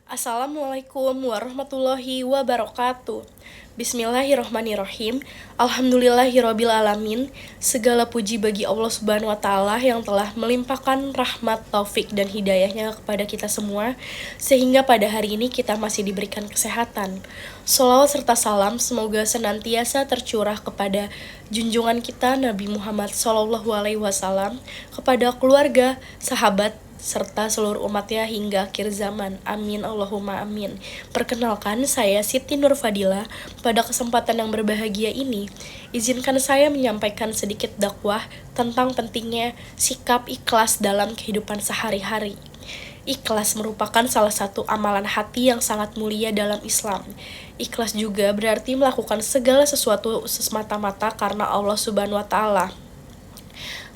Assalamualaikum warahmatullahi wabarakatuh. Bismillahirrohmanirrohim. Alhamdulillahirabbil alamin. Segala puji bagi Allah Subhanahu wa taala yang telah melimpahkan rahmat, taufik dan hidayahnya kepada kita semua sehingga pada hari ini kita masih diberikan kesehatan. Sholawat serta salam semoga senantiasa tercurah kepada junjungan kita Nabi Muhammad SAW, kepada keluarga, sahabat, serta seluruh umatnya hingga akhir zaman. Amin Allahumma amin. Perkenalkan, saya Siti Nur Fadila. Pada kesempatan yang berbahagia ini, izinkan saya menyampaikan sedikit dakwah tentang pentingnya sikap ikhlas dalam kehidupan sehari-hari. Ikhlas merupakan salah satu amalan hati yang sangat mulia dalam Islam. Ikhlas juga berarti melakukan segala sesuatu semata-mata karena Allah Subhanahu wa taala,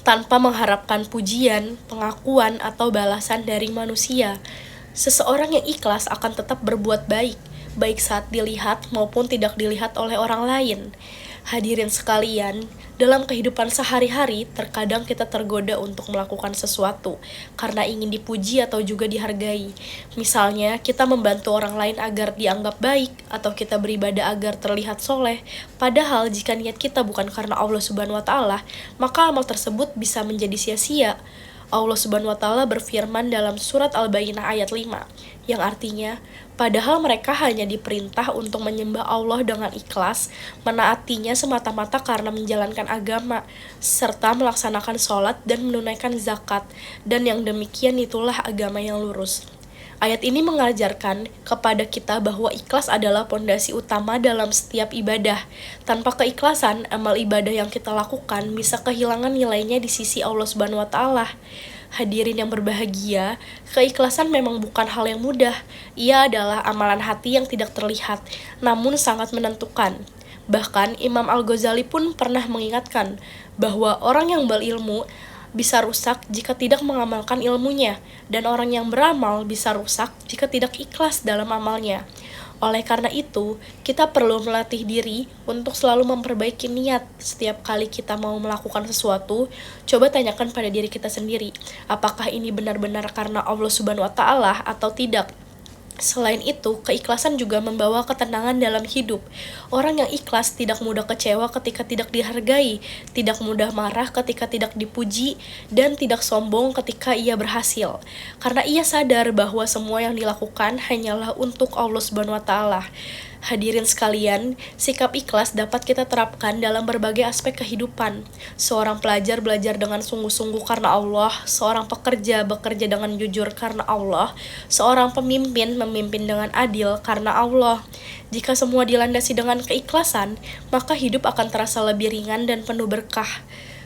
tanpa mengharapkan pujian, pengakuan, atau balasan dari manusia. Seseorang yang ikhlas akan tetap berbuat baik, baik saat dilihat maupun tidak dilihat oleh orang lain. Hadirin sekalian, dalam kehidupan sehari-hari, terkadang kita tergoda untuk melakukan sesuatu karena ingin dipuji atau juga dihargai. Misalnya, kita membantu orang lain agar dianggap baik, atau kita beribadah agar terlihat soleh. Padahal, jika niat kita bukan karena Allah Subhanahu wa taala, maka amal tersebut bisa menjadi sia-sia. Allah Subhanahu wa taala berfirman dalam surat Al-Baqarah ayat 5, yang artinya, padahal mereka hanya diperintah untuk menyembah Allah dengan ikhlas, menaatinya semata-mata karena menjalankan agama, serta melaksanakan sholat dan menunaikan zakat, dan yang demikian itulah agama yang lurus. Ayat ini mengajarkan kepada kita bahwa ikhlas adalah pondasi utama dalam setiap ibadah. Tanpa keikhlasan, amal ibadah yang kita lakukan bisa kehilangan nilainya di sisi Allah Subhanahu wa taala. Hadirin yang berbahagia, keikhlasan memang bukan hal yang mudah. Ia adalah amalan hati yang tidak terlihat, namun sangat menentukan. Bahkan Imam Al-Ghazali pun pernah mengingatkan bahwa orang yang berilmu bisa rusak jika tidak mengamalkan ilmunya, dan orang yang beramal bisa rusak jika tidak ikhlas dalam amalnya. Oleh karena itu, kita perlu melatih diri untuk selalu memperbaiki niat. Setiap kali kita mau melakukan sesuatu, coba tanyakan pada diri kita sendiri, apakah ini benar-benar karena Allah Subhanahu wa taala atau tidak. Selain itu, keikhlasan juga membawa ketenangan dalam hidup. Orang yang ikhlas tidak mudah kecewa ketika tidak dihargai, tidak mudah marah ketika tidak dipuji, dan tidak sombong ketika ia berhasil. Karena ia sadar bahwa semua yang dilakukan hanyalah untuk Allah Subhanahu wa taala. Hadirin sekalian, sikap ikhlas dapat kita terapkan dalam berbagai aspek kehidupan. Seorang pelajar belajar dengan sungguh-sungguh karena Allah, seorang pekerja bekerja dengan jujur karena Allah, seorang pemimpin memimpin dengan adil karena Allah. Jika semua dilandasi dengan keikhlasan, maka hidup akan terasa lebih ringan dan penuh berkah.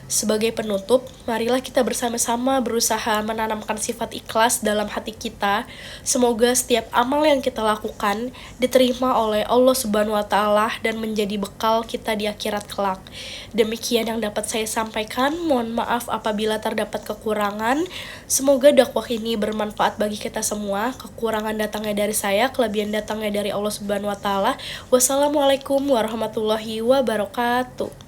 Sebagai penutup, marilah kita bersama-sama berusaha menanamkan sifat ikhlas dalam hati kita. Semoga setiap amal yang kita lakukan diterima oleh Allah Subhanahu wa taala dan menjadi bekal kita di akhirat kelak. Demikian yang dapat saya sampaikan. Mohon maaf apabila terdapat kekurangan. Semoga dakwah ini bermanfaat bagi kita semua. Kekurangan datangnya dari saya, kelebihan datangnya dari Allah Subhanahu wa taala. Wassalamualaikum warahmatullahi wabarakatuh.